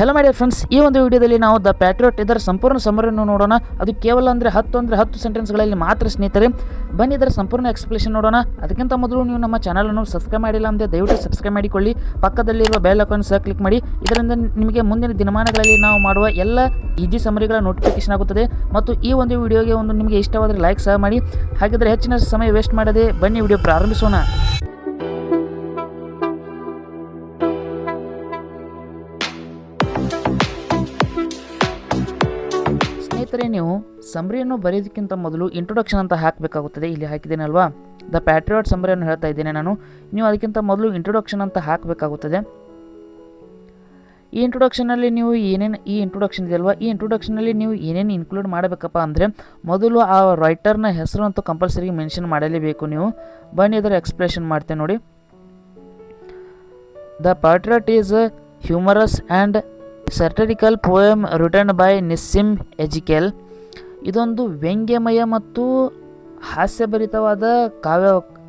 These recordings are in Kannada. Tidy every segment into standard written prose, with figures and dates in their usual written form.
ಹಲೋ ಮೈ ಡಿಯರ್ ಫ್ರೆಂಡ್ಸ್, ಈ ಒಂದು ವಿಡಿಯೋದಲ್ಲಿ ನಾವು ದ ಪ್ಯಾಟ್ರಿಯಾಟ್ ಇದರ ಸಂಪೂರ್ಣ ಸಮರಿಯನ್ನು ನೋಡೋಣ. ಅದು ಕೇವಲ ಅಂದರೆ 10 ಸೆಂಟೆನ್ಸ್ಗಳಲ್ಲಿ ಮಾತ್ರ ಸ್ನೇಹಿತರೆ. ಬನ್ನಿ ಇದರ ಸಂಪೂರ್ಣ ಎಕ್ಸ್ಪ್ಲೇಷನ್ ನೋಡೋಣ. ಅದಕ್ಕಿಂತ ಮೊದಲು ನೀವು ನಮ್ಮ ಚಾನಲನ್ನು ಸಬ್ಸ್ಕ್ರೈಬ್ ಮಾಡಿಲ್ಲ ಅಂದರೆ ದಯವಿಟ್ಟು ಸಬ್ಸ್ಕ್ರೈಬ್ ಮಾಡಿಕೊಳ್ಳಿ. ಪಕ್ಕದಲ್ಲಿರುವ ಬೆಲ್ ಐಕಾನ್ ಸಹ ಕ್ಲಿಕ್ ಮಾಡಿ. ಇದರಿಂದ ನಿಮಗೆ ಮುಂದಿನ ದಿನಮಾನಗಳಲ್ಲಿ ನಾವು ಮಾಡುವ ಎಲ್ಲ ಈಜಿ ಸಮರಿಗಳ ನೋಟಿಫಿಕೇಶನ್ ಆಗುತ್ತದೆ. ಮತ್ತು ಈ ಒಂದು ವಿಡಿಯೋಗೆ ನಿಮಗೆ ಇಷ್ಟವಾದರೆ ಲೈಕ್ ಸಹ ಮಾಡಿ. ಹಾಗಿದ್ದರೆ ಹೆಚ್ಚಿನ ಸಮಯ ವೇಸ್ಟ್ ಮಾಡದೆ ಬನ್ನಿ ವಿಡಿಯೋ ಪ್ರಾರಂಭಿಸೋಣ. ಸ್ನೇಹಿತರೆ, ನೀವು ಸಮರಿಯನ್ನು ಬರೆಯೋದಕ್ಕಿಂತ ಮೊದಲು ಇಂಟ್ರೊಡಕ್ಷನ್ ಅಂತ ಹಾಕಬೇಕಾಗುತ್ತದೆ. ಇಲ್ಲಿ ಹಾಕಿದ್ದೇನಲ್ವಾ, ದ ಪ್ಯಾಟ್ರಿಯಾಟ್ ಸಮರಿಯನ್ನು ಹೇಳ್ತಾ ಇದ್ದೇನೆ ನಾನು. ನೀವು ಅದಕ್ಕಿಂತ ಮೊದಲು ಇಂಟ್ರೊಡಕ್ಷನ್ ಅಂತ ಹಾಕಬೇಕಾಗುತ್ತದೆ. ಈ ಇಂಟ್ರೊಡಕ್ಷನಲ್ಲಿ ನೀವು ಈ ಇಂಟ್ರೊಡಕ್ಷನ್ ಇದೆಯಲ್ವಾ, ಈ ಇಂಟ್ರೊಡಕ್ಷನಲ್ಲಿ ನೀವು ಏನೇನು ಇನ್ಕ್ಲೂಡ್ ಮಾಡಬೇಕಪ್ಪ ಅಂದರೆ, ಮೊದಲು ಆ ರೈಟರ್ನ ಹೆಸರು ಅಂತೂ ಕಂಪಲ್ಸರಿ ಮೆನ್ಷನ್ ಮಾಡಲೇಬೇಕು ನೀವು. ಬನ್ನಿ ಇದರ ಎಕ್ಸ್ಪ್ಲೇಷನ್ ಮಾಡ್ತೇನೆ ನೋಡಿ. The patriot is humorous and satirical poem written by Nissim Ezekiel. ಇದೊಂದು ವ್ಯಂಗ್ಯಮಯ ಮತ್ತು ಹಾಸ್ಯಭರಿತವಾದ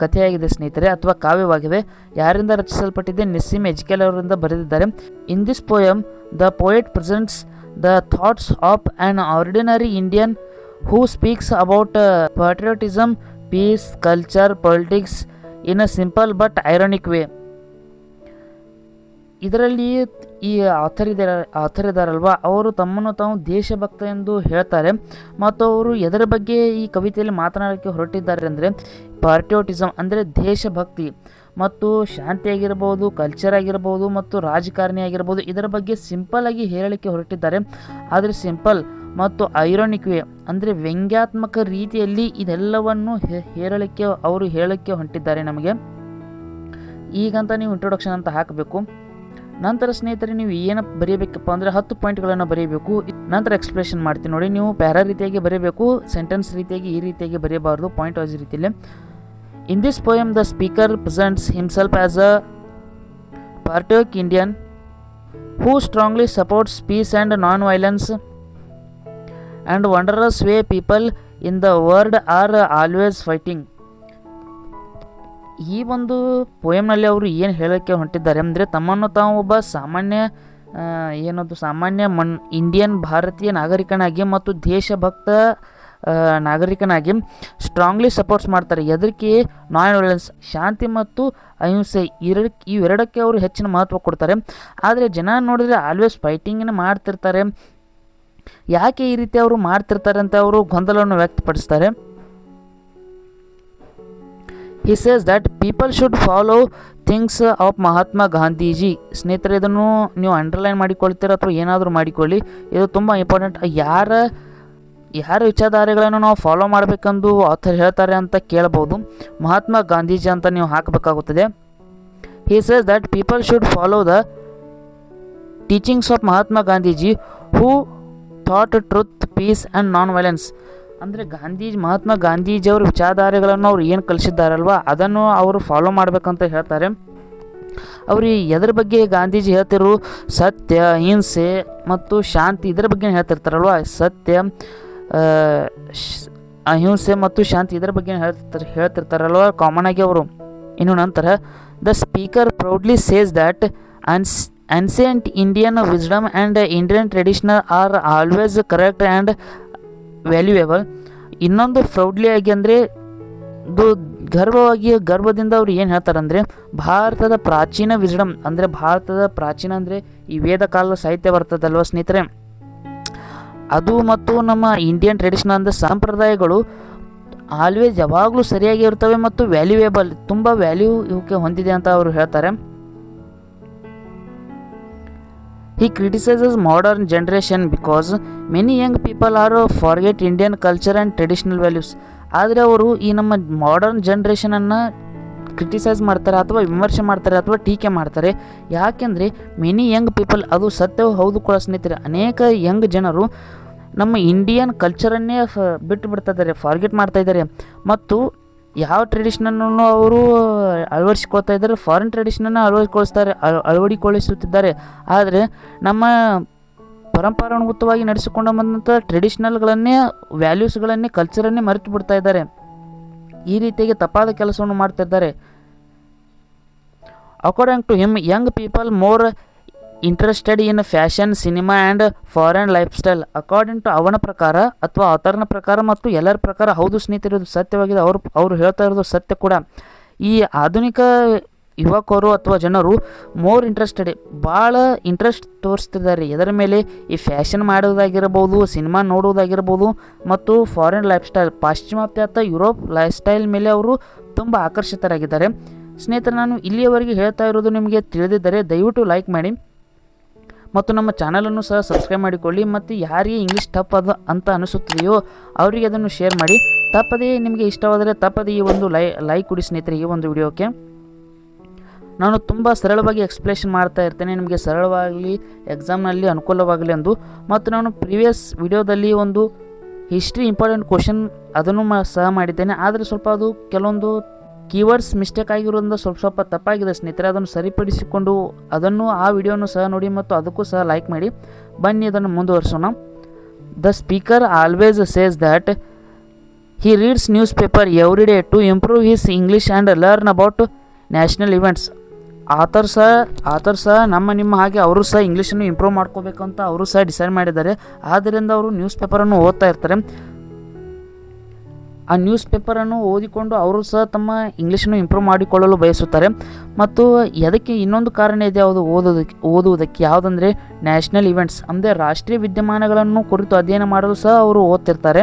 ಕಥೆಯಾಗಿದೆ ಸ್ನೇಹಿತರೆ, ಅಥವಾ ಕಾವ್ಯವಾಗಿದೆ. ಯಾರಿಂದ ರಚಿಸಲ್ಪಟ್ಟಿದೆ? ನಿಸ್ಸಿಮ್ ಎಜಿಕೆಲ್ ಅವರಿಂದ ಬರೆದಿದ್ದಾರೆ. In this poem the poet presents the thoughts of an ordinary Indian who speaks about patriotism, peace, culture, politics in a simple but ironic way. ಇದರಲ್ಲಿ ಈ ಆಥರ್ ಇದ್ದಾರಲ್ವ, ಅವರು ತಮ್ಮನ್ನು ತಾವು ದೇಶಭಕ್ತ ಎಂದು ಹೇಳ್ತಾರೆ. ಮತ್ತು ಅವರು ಎದರ ಬಗ್ಗೆ ಈ ಕವಿತೆಯಲ್ಲಿ ಮಾತನಾಡೋಕ್ಕೆ ಹೊರಟಿದ್ದಾರೆ ಅಂದರೆ, ಪ್ಯಾಟ್ರಿಯಾಟಿಸಮ್ ಅಂದರೆ ದೇಶಭಕ್ತಿ ಮತ್ತು ಶಾಂತಿ ಆಗಿರ್ಬೋದು, ಕಲ್ಚರ್ ಆಗಿರ್ಬೋದು ಮತ್ತು ರಾಜಕಾರಣಿ ಆಗಿರ್ಬೋದು, ಇದರ ಬಗ್ಗೆ ಸಿಂಪಲ್ ಆಗಿ ಹೇಳಲಿಕ್ಕೆ ಹೊರಟಿದ್ದಾರೆ. ಆದರೆ ಸಿಂಪಲ್ ಮತ್ತು ಐರಾನಿಕ್ ವೇ ಅಂದರೆ ವ್ಯಂಗ್ಯಾತ್ಮಕ ರೀತಿಯಲ್ಲಿ ಇದೆಲ್ಲವನ್ನು ಹೇಳಲಿಕ್ಕೆ ಹೊಂಟಿದ್ದಾರೆ ನಮಗೆ. ಈಗಂತ ನೀವು ಇಂಟ್ರೊಡಕ್ಷನ್ ಅಂತ ಹಾಕಬೇಕು. ನಂತರ ಸ್ನೇಹಿತರೆ, ನೀವು ಏನು ಬರೀಬೇಕಪ್ಪ ಅಂದರೆ 10 ಪಾಯಿಂಟ್ಗಳನ್ನು ಬರೀಬೇಕು. ನಂತರ ಎಕ್ಸ್ಪ್ಲೇಷನ್ ಮಾಡ್ತೀನಿ ನೋಡಿ. ನೀವು ಪ್ಯಾರಾ ರೀತಿಯಾಗಿ ಬರೀಬೇಕು, ಸೆಂಟೆನ್ಸ್ ರೀತಿಯಾಗಿ ಈ ರೀತಿಯಾಗಿ ಬರೆಯಬಾರ್ದು, ಪಾಯಿಂಟ್ ವೈಸ್ ರೀತಿಯಲ್ಲಿ. In this poem the speaker presents himself as a patriotic Indian who strongly supports peace and non violence and wonders why people in the world are always fighting. ಈ ಒಂದು ಪೋಯಮ್ನಲ್ಲಿ ಅವರು ಏನು ಹೇಳೋಕ್ಕೆ ಹೊಂಟಿದ್ದಾರೆ ಅಂದರೆ, ತಮ್ಮನ್ನು ತಾವು ಒಬ್ಬ ಸಾಮಾನ್ಯ ಇಂಡಿಯನ್ ಭಾರತೀಯ ನಾಗರಿಕನಾಗಿ ಮತ್ತು ದೇಶಭಕ್ತ ನಾಗರಿಕನಾಗಿ ಸ್ಟ್ರಾಂಗ್ಲಿ ಸಪೋರ್ಟ್ಸ್ ಮಾಡ್ತಾರೆ. ಎದಕ್ಕೆ? ನಾನ್ ವೈಲೆನ್ಸ್, ಶಾಂತಿ ಮತ್ತು ಅಹಿಂಸೆ, ಇವೆರಡಕ್ಕೆ ಅವರು ಹೆಚ್ಚಿನ ಮಹತ್ವ ಕೊಡ್ತಾರೆ. ಆದರೆ ಜನ ನೋಡಿದರೆ ಆಲ್ವೇಸ್ ಫೈಟಿಂಗನ್ನು ಮಾಡ್ತಿರ್ತಾರೆ. ಯಾಕೆ ಈ ರೀತಿ ಅವರು ಮಾಡ್ತಿರ್ತಾರೆ ಅಂತ ಅವರು ಗೊಂದಲವನ್ನು ವ್ಯಕ್ತಪಡಿಸ್ತಾರೆ. He says that people should follow things of Mahatma Gandhiji. ಸ್ನೇಹಿತರೆ, ಇದನ್ನು ನೀವು ಅಂಡರ್ಲೈನ್ ಮಾಡಿಕೊಳ್ತೀರ ಅಥವಾ ಏನಾದರೂ ಮಾಡಿಕೊಳ್ಳಿ, ಇದು ತುಂಬ ಇಂಪಾರ್ಟೆಂಟ್. ಯಾರ ವಿಚಾರಧಾರೆಗಳನ್ನು ನಾವು ಫಾಲೋ ಮಾಡಬೇಕೆಂದು ಆಥರ್ ಹೇಳ್ತಾರೆ ಅಂತ ಕೇಳಬಹುದು. ಮಹಾತ್ಮ ಗಾಂಧೀಜಿ ಅಂತ ನೀವು ಹಾಕಬೇಕಾಗುತ್ತದೆ. He says that people should follow the teachings of Mahatma Gandhiji who taught truth, peace and non-violence. ಅಂದರೆ ಮಹಾತ್ಮ ಗಾಂಧೀಜಿಯವರ ವಿಚಾರಧಾರೆಗಳನ್ನು ಅವ್ರು ಏನು ಕಲಿಸಿದ್ದಾರಲ್ವ, ಅದನ್ನು ಅವರು ಫಾಲೋ ಮಾಡಬೇಕಂತ ಹೇಳ್ತಾರೆ. ಅವರು ಎದರ ಬಗ್ಗೆ ಗಾಂಧೀಜಿ ಹೇಳ್ತಿರು? ಸತ್ಯ, ಅಹಿಂಸೆ ಮತ್ತು ಶಾಂತಿ, ಇದರ ಬಗ್ಗೆ ಹೇಳ್ತಿರ್ತಾರಲ್ವ. ಸತ್ಯ, ಅಹಿಂಸೆ ಮತ್ತು ಶಾಂತಿ ಇದರ ಬಗ್ಗೆ ಹೇಳ್ತಿರ್ತಾರಲ್ವ ಕಾಮನ್ ಆಗಿ ಅವರು. ಇನ್ನು ನಂತರ the speaker proudly says that ancient Indian wisdom and Indian tradition are always correct and valuable. ಇನ್ನೊಂದು ಪ್ರೌಡ್ಲಿ ಆಗಿ ಅಂದರೆ ಗರ್ವದಿಂದ ಅವ್ರು ಏನು ಹೇಳ್ತಾರೆ ಅಂದರೆ, ಭಾರತದ ಪ್ರಾಚೀನ ವಿಜ್ಡಮ್ ಅಂದರೆ ಅಂದರೆ ಈ ವೇದ ಕಾಲದ ಸಾಹಿತ್ಯ ಬರ್ತದಲ್ವ ಸ್ನೇಹಿತರೆ, ಅದು ಮತ್ತು ನಮ್ಮ ಇಂಡಿಯನ್ ಟ್ರೆಡಿಷನ್ ಅಂದರೆ ಸಂಪ್ರದಾಯಗಳು ಆಲ್ವೇಸ್ ಯಾವಾಗಲೂ ಸರಿಯಾಗಿ ಇರ್ತವೆ ಮತ್ತು ವ್ಯಾಲ್ಯೂಯೇಬಲ್, ತುಂಬ ವ್ಯಾಲ್ಯೂ ಇವಕ್ಕೆ ಹೊಂದಿದೆ ಅಂತ ಅವರು ಹೇಳ್ತಾರೆ. He criticizes modern generation because many young people are forget Indian culture and traditional values. ಆದರೆ ಅವರು ಈ ನಮ್ಮ ಮಾಡರ್ನ್ ಜನ್ರೇಷನನ್ನು ಕ್ರಿಟಿಸೈಸ್ ಮಾಡ್ತಾರೆ ಅಥವಾ ವಿಮರ್ಶೆ ಮಾಡ್ತಾರೆ ಅಥವಾ ಟೀಕೆ ಮಾಡ್ತಾರೆ. ಯಾಕೆಂದರೆ ಮೆನಿ ಯಂಗ್ ಪೀಪಲ್, ಅದು ಸತ್ಯವೂ ಹೌದು ಕೂಡ ಸ್ನೇಹಿತರೆ, ಅನೇಕ ಯಂಗ್ ಜನರು ನಮ್ಮ ಇಂಡಿಯನ್ ಕಲ್ಚರನ್ನೇ ಬಿಟ್ಟು ಬಿಡ್ತಾ ಇದ್ದಾರೆ, ಫಾರ್ಗೆಟ್ ಮಾಡ್ತಾ ಇದ್ದಾರೆ. ಮತ್ತು ಯಾವ ಟ್ರೆಡಿಷನನ್ನು ಅವರು ಅಳವಡಿಸಿಕೊಳ್ತಾ ಇದ್ದಾರೆ? ಫಾರಿನ್ ಟ್ರೆಡಿಷನನ್ನು ಅಳವಡಿಕೊಳ್ಳಿಸುತ್ತಿದ್ದಾರೆ. ಆದರೆ ನಮ್ಮ ಪರಂಪರಾನುಗತವಾಗಿ ನಡೆಸಿಕೊಂಡು ಬಂದಂಥ ಟ್ರೆಡಿಷನಲ್ಗಳನ್ನೇ, ವ್ಯಾಲ್ಯೂಸ್ಗಳನ್ನೇ, ಕಲ್ಚರನ್ನೇ ಮರೆತು ಬಿಡ್ತಾ ಇದ್ದಾರೆ. ಈ ರೀತಿಯಾಗಿ ತಪ್ಪಾದ ಕೆಲಸವನ್ನು ಮಾಡ್ತಿದ್ದಾರೆ. According to him, young people more interested in fashion, cinema and foreign life style. According to ಅವನ ಪ್ರಕಾರ ಅಥವಾ ಆತರ್ನ ಪ್ರಕಾರ ಮತ್ತು ಎಲ್ಲರ ಪ್ರಕಾರ ಹೌದು ಸ್ನೇಹಿತರೆ, ಇದು ಸತ್ಯವಾಗಿದೆ. ಅವರು ಹೇಳ್ತಾ ಇರೋದು ಸತ್ಯ ಕೂಡ. ಈ ಆಧುನಿಕ ಯುವಕರು ಅಥವಾ ಜನರು ಮೋರ್ ಇಂಟ್ರೆಸ್ಟೆಡ್, ಭಾಳ ಇಂಟ್ರೆಸ್ಟ್ ತೋರಿಸ್ತಿದ್ದಾರೆ ಇದರ ಮೇಲೆ. ಈ ಫ್ಯಾಷನ್ ಮಾಡೋದಾಗಿರ್ಬೋದು, ಸಿನಿಮಾ ನೋಡೋದಾಗಿರ್ಬೋದು ಮತ್ತು ಫಾರಿನ್ ಲೈಫ್ ಸ್ಟೈಲ್, ಪಾಶ್ಚಿಮಾತ್ಯ ಯುರೋಪ್ ಲೈಫ್ ಸ್ಟೈಲ್ ಮೇಲೆ ಅವರು ತುಂಬ ಆಕರ್ಷಿತರಾಗಿದ್ದಾರೆ. ಸ್ನೇಹಿತರೆ, ನಾನು ಇಲ್ಲಿಯವರೆಗೆ ಹೇಳ್ತಾ ಇರೋದು ನಿಮಗೆ ತಿಳಿದಿದ್ದರೆ ದಯವಿಟ್ಟು ಲೈಕ್ ಮಾಡಿ ಮತ್ತು ನಮ್ಮ ಚಾನಲನ್ನು ಸಹ ಸಬ್ಸ್ಕ್ರೈಬ್ ಮಾಡಿಕೊಳ್ಳಿ. ಮತ್ತು ಯಾರಿಗೆ ಇಂಗ್ಲೀಷ್ ಟಫ್ ಅಂತ ಅನಿಸುತ್ತದೆಯೋ ಅವರಿಗೆ ಅದನ್ನು ಶೇರ್ ಮಾಡಿ. ತಪ್ಪದೇ ನಿಮಗೆ ಇಷ್ಟವಾದರೆ ತಪ್ಪದೇ ಈ ಒಂದು ಲೈಕ್ ಕೊಡಿ ಸ್ನೇಹಿತರೆ ಈ ಒಂದು ವಿಡಿಯೋಕ್ಕೆ. ನಾನು ತುಂಬ ಸರಳವಾಗಿ ಎಕ್ಸ್ಪ್ಲೇಷನ್ ಮಾಡ್ತಾ ಇರ್ತೇನೆ, ನಿಮಗೆ ಸರಳವಾಗಲಿ ಎಕ್ಸಾಮ್ನಲ್ಲಿ ಅನುಕೂಲವಾಗಲಿ ಎಂದು. ಮತ್ತು ನಾನು ಪ್ರೀವಿಯಸ್ ವಿಡಿಯೋದಲ್ಲಿ ಒಂದು ಹಿಸ್ಟ್ರಿ ಇಂಪಾರ್ಟೆಂಟ್ ಕ್ವಶನ್ ಅದನ್ನು ಸಹ ಮಾಡಿದ್ದೇನೆ. ಆದರೆ ಸ್ವಲ್ಪ ಅದು ಕೆಲವೊಂದು ಕೀವರ್ಡ್ಸ್ ಮಿಸ್ಟೇಕ್ ಆಗಿರೋದ್ರಿಂದ ಸ್ವಲ್ಪ ತಪ್ಪಾಗಿದೆ ಸ್ನೇಹಿತರೆ. ಅದನ್ನು ಸರಿಪಡಿಸಿಕೊಂಡು ಆ ವಿಡಿಯೋನು ಸಹ ನೋಡಿ ಮತ್ತು ಅದಕ್ಕೂ ಸಹ ಲೈಕ್ ಮಾಡಿ. ಬನ್ನಿ ಅದನ್ನು ಮುಂದುವರಿಸೋಣ. The speaker always says that he reads newspaper every day to improve his English and learn about national events. Author ಸಹ ನಿಮ್ಮ ಹಾಗೆ ಅವರು ಸಹ ಇಂಗ್ಲೀಷನ್ನು ಇಂಪ್ರೂವ್ ಮಾಡ್ಕೋಬೇಕಂತ ಅವರು ಸಹ ಡಿಸೈಡ್ ಮಾಡಿದ್ದಾರೆ. ಆದ್ದರಿಂದ ಅವರು ನ್ಯೂಸ್ ಪೇಪರನ್ನು ಓದ್ತಾ ಇರ್ತಾರೆ. ಆ ನ್ಯೂಸ್ ಪೇಪರನ್ನು ಓದಿಕೊಂಡು ಅವರು ಸಹ ತಮ್ಮ ಇಂಗ್ಲೀಷನ್ನು ಇಂಪ್ರೂವ್ ಮಾಡಿಕೊಳ್ಳಲು ಬಯಸುತ್ತಾರೆ. ಮತ್ತು ಅದಕ್ಕೆ ಇನ್ನೊಂದು ಕಾರಣ ಇದೆ ಯಾವುದು ಓದುವುದಕ್ಕೆ ಯಾವುದಂದರೆ ನ್ಯಾಷನಲ್ ಇವೆಂಟ್ಸ್, ಅಂದರೆ ರಾಷ್ಟ್ರೀಯ ವಿದ್ಯಮಾನಗಳನ್ನು ಕುರಿತು ಅಧ್ಯಯನ ಮಾಡಲು ಸಹ ಅವರು ಓದ್ತಿರ್ತಾರೆ.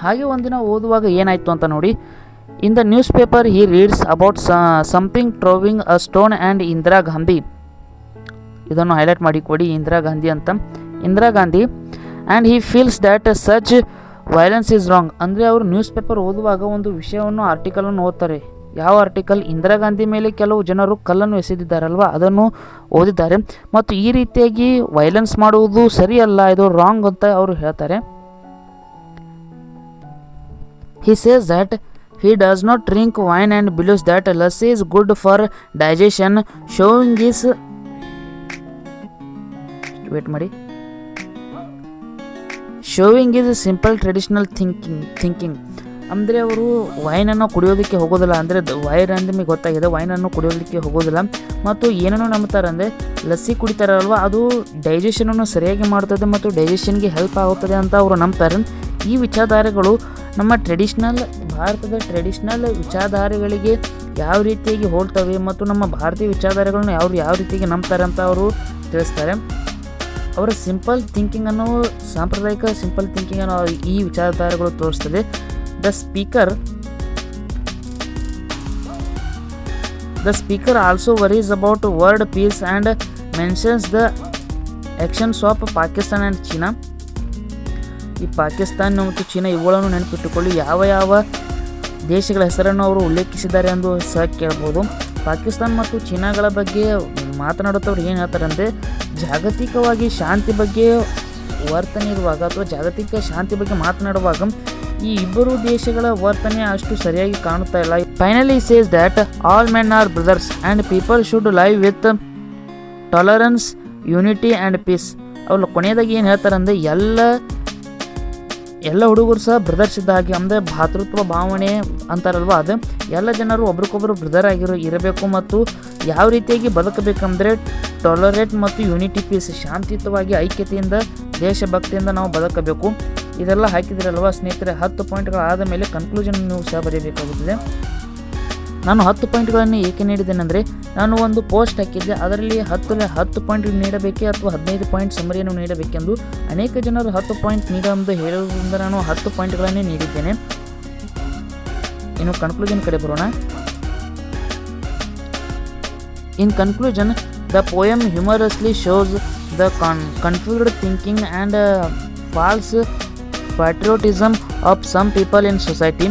ಹಾಗೆ ಒಂದಿನ ಓದುವಾಗ ಏನಾಯಿತು ಅಂತ ನೋಡಿ. In the newspaper he reads about something throwing a stone and Indira Gandhi. ಇದನ್ನು ಹೈಲೈಟ್ ಮಾಡಿಕೊಡಿ, ಇಂದಿರಾ ಗಾಂಧಿ ಅಂತ. Indira Gandhi and he feels that such violence is wrong. ಅಂದರೆ ಅವರು ನ್ಯೂಸ್ ಪೇಪರ್ ಓದುವಾಗ ಒಂದು ವಿಷಯವನ್ನು ಆರ್ಟಿಕಲನ್ನು ಓದ್ತಾರೆ. ಯಾವ ಆರ್ಟಿಕಲ್? ಇಂದಿರಾ ಗಾಂಧಿ ಮೇಲೆ ಕೆಲವು ಜನರು ಕಲ್ಲನ್ನು ಎಸೆದಿದ್ದಾರಲ್ವ, ಅದನ್ನು ಓದಿದ್ದಾರೆ. ಮತ್ತು ಈ ರೀತಿಯಾಗಿ ವೈಲೆನ್ಸ್ ಮಾಡುವುದು ಸರಿಯಲ್ಲ, ಇದು ರಾಂಗ್ ಅಂತ ಅವರು ಹೇಳ್ತಾರೆ. He says that he does not drink wine and believes that lassi is good for digestion, showing his simple traditional thinking. ಅಂದರೆ ಅವರು ವೈನನ್ನು ಕುಡಿಯೋದಕ್ಕೆ ಹೋಗೋದಿಲ್ಲ. ಅಂದರೆ ವೈನ್ ಅಂದರೆ ನಿಮಗೆ ಗೊತ್ತಾಗಿದೆ, ವೈನನ್ನು ಕುಡಿಯೋದಕ್ಕೆ ಹೋಗೋದಿಲ್ಲ. ಮತ್ತು ಏನನ್ನು ನಂಬ್ತಾರೆ ಅಂದರೆ ಲಸ್ಸಿ ಕುಡಿತಾರಲ್ವ, ಅದು ಡೈಜೆಷನನ್ನು ಸರಿಯಾಗಿ ಮಾಡುತ್ತದೆ ಮತ್ತು ಡೈಜೆಷನ್ಗೆ ಹೆಲ್ಪ್ ಆಗುತ್ತದೆ ಅಂತ ಅವರು ನಂಬ್ತಾರೆ. ಈ ವಿಚಾರಧಾರೆಗಳು ನಮ್ಮ ಭಾರತದ ಟ್ರೆಡಿಷ್ನಲ್ ವಿಚಾರಧಾರೆಗಳಿಗೆ ಯಾವ ರೀತಿಯಾಗಿ ಹೋಲ್ತವೆ ಮತ್ತು ನಮ್ಮ ಭಾರತೀಯ ವಿಚಾರಧಾರೆಗಳನ್ನು ಯಾವ ರೀತಿಯಾಗಿ ನಂಬ್ತಾರೆ ಅಂತ ಅವರು ತಿಳಿಸ್ತಾರೆ. ಅವರ ಸಿಂಪಲ್ ಥಿಂಕಿಂಗನ್ನು, ಸಾಂಪ್ರದಾಯಿಕ ಸಿಂಪಲ್ ಥಿಂಕಿಂಗನ್ನು ಈ ವಿಚಾರಧಾರೆಗಳು ತೋರಿಸ್ತದೆ. The speaker also worries about world peace and mentions the actions of Pakistan and China. ಈ ಪಾಕಿಸ್ತಾನ ಮತ್ತು ಚೀನಾ ಇವುಗಳನ್ನು ನೆನಪಿಟ್ಟುಕೊಳ್ಳಿ. ಯಾವ ದೇಶಗಳ ಹೆಸರನ್ನು ಅವರು ಉಲ್ಲೇಖಿಸಿದ್ದಾರೆ ಎಂದು ಸಹ ಕೇಳ್ಬೋದು. ಪಾಕಿಸ್ತಾನ ಮತ್ತು ಚೀನಾಗಳ ಬಗ್ಗೆ ಮಾತನಾಡುತ್ತವ್ರು ಏನು ಹೇಳ್ತಾರೆ ಅಂದರೆ, ಜಾಗತಿಕವಾಗಿ ಶಾಂತಿ ಬಗ್ಗೆ ವರ್ತನೆ ಇರುವಾಗ ಅಥವಾ ಜಾಗತಿಕ ಶಾಂತಿ ಬಗ್ಗೆ ಮಾತನಾಡುವಾಗ ಈ ಇಬ್ಬರು ದೇಶಗಳ ವರ್ತನೆ ಅಷ್ಟು ಸರಿಯಾಗಿ ಕಾಣುತ್ತಾ ಇಲ್ಲ. Finally says that all men are brothers and people should live with tolerance, unity and peace. ಅವ್ರು ಕೊನೆಯದಾಗಿ ಏನು ಹೇಳ್ತಾರೆ ಅಂದರೆ, ಎಲ್ಲ ಹುಡುಗರು ಸಹ ಬ್ರದರ್ಸ್ ಇದ್ದ ಹಾಗೆ, ಅಂದರೆ ಭಾತೃತ್ವ ಭಾವನೆ ಅಂತಾರಲ್ವ, ಅದು ಎಲ್ಲ ಜನರು ಒಬ್ರಿಗೊಬ್ಬರು ಬ್ರದರ್ ಇರಬೇಕು ಮತ್ತು ಯಾವ ರೀತಿಯಾಗಿ ಬದುಕಬೇಕಂದ್ರೆ ಟಾಲರೇಟ್ ಮತ್ತು ಯೂನಿಟಿ ಪೀಸ್, ಶಾಂತಿಯುತವಾಗಿ ಐಕ್ಯತೆಯಿಂದ ದೇಶಭಕ್ತಿಯಿಂದ ನಾವು ಬದುಕಬೇಕು. ಇದೆಲ್ಲ ಹಾಕಿದಿರಲ್ವ ಸ್ನೇಹಿತರೆ. 10 ಪಾಯಿಂಟ್ಗಳು ಆದ ಮೇಲೆ ಕನ್ಕ್ಲೂಷನ್ ನೀವು ಸಹ ಬರೆಯಬೇಕಾಗುತ್ತದೆ. ನಾನು 10 ಪಾಯಿಂಟ್ಗಳನ್ನು ಏಕೆ ನೀಡಿದ್ದೇನೆ ಅಂದರೆ, ನಾನು ಒಂದು ಪೋಸ್ಟ್ ಹಾಕಿದ್ದೆ, ಅದರಲ್ಲಿ 10 ಪಾಯಿಂಟ್ ನೀಡಬೇಕೆ ಅಥವಾ 15 ಪಾಯಿಂಟ್ ಸಮರಿಯನ್ನು ನೀಡಬೇಕೆಂದು ಅನೇಕ ಜನರು 10 ಪಾಯಿಂಟ್ ನೀಡುವಂದು ಹೇಳುವುದರಿಂದ ನಾನು 10 ಪಾಯಿಂಟ್ಗಳನ್ನೇ ನೀಡಿದ್ದೇನೆ. ಇನ್ನು ಕನ್ಕ್ಲೂಷನ್ ಕಡೆ ಬರೋಣ. In conclusion, the poem humorously shows the confused thinking and false patriotism of some people in society.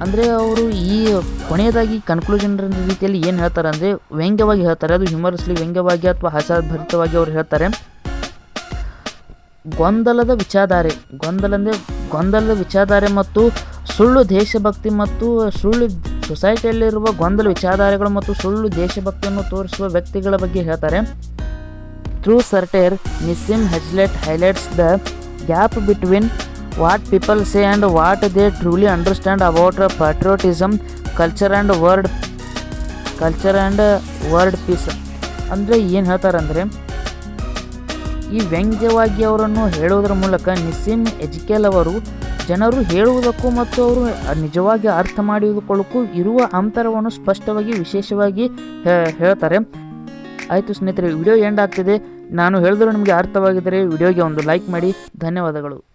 ಅಂದರೆ ಅವರು ಈ ಕೊನೆಯದಾಗಿ ಕನ್ಕ್ಲೂಷನ್ ರೀತಿಯಲ್ಲಿ ಏನು ಹೇಳ್ತಾರೆ ಅಂದರೆ, ವ್ಯಂಗ್ಯವಾಗಿ ಹೇಳ್ತಾರೆ. ಅದು ಹ್ಯೂಮರಸ್ಲಿ ವ್ಯಂಗ್ಯವಾಗಿ ಅಥವಾ ಹಾಸ್ಯಭರಿತವಾಗಿ ಅವರು ಹೇಳ್ತಾರೆ. ಗೊಂದಲದ ವಿಚಾರಧಾರೆ ಮತ್ತು ಸುಳ್ಳು ದೇಶಭಕ್ತಿ ಮತ್ತು ಸುಳ್ಳು ಸೊಸೈಟಿಯಲ್ಲಿರುವ ಗೊಂದಲ ವಿಚಾರಧಾರೆಗಳು ಮತ್ತು ಸುಳ್ಳು ದೇಶಭಕ್ತಿಯನ್ನು ತೋರಿಸುವ ವ್ಯಕ್ತಿಗಳ ಬಗ್ಗೆ ಹೇಳ್ತಾರೆ. ಥ್ರೂ ಸರ್ಟೇರ್, ನಿಸ್ಸಿಮ್ ಹೆಜ್ಲೆಟ್ highlights the gap between what people say and what they truly understand about patriotism, culture and culture and world peace. ಅಂದರೆ ಏನು ಹೇಳ್ತಾರಂದರೆ, ಈ ವ್ಯಂಗ್ಯವಾಗಿ ಅವರನ್ನು ಹೇಳುವುದರ ಮೂಲಕ ನಿಸ್ಸೀಮ್ ಎಜ್ಕೇಲ್ ಅವರು ಜನರು ಹೇಳುವುದಕ್ಕೂ ಮತ್ತು ಅವರು ನಿಜವಾಗಿ ಅರ್ಥ ಮಾಡಿಕೊಳ್ಳಕ್ಕೂ ಇರುವ ಅಂತರವನ್ನು ಸ್ಪಷ್ಟವಾಗಿ ವಿಶೇಷವಾಗಿ ಹೇಳ್ತಾರೆ. ಆಯಿತು ಸ್ನೇಹಿತರೆ, ವಿಡಿಯೋ ಎಂಡ್ ಆಗ್ತಿದೆ. ನಾನು ಹೇಳಿದ್ರು ನಿಮಗೆ ಅರ್ಥವಾಗಿದ್ದರೆ ವಿಡಿಯೋಗೆ ಒಂದು ಲೈಕ್ ಮಾಡಿ. ಧನ್ಯವಾದಗಳು.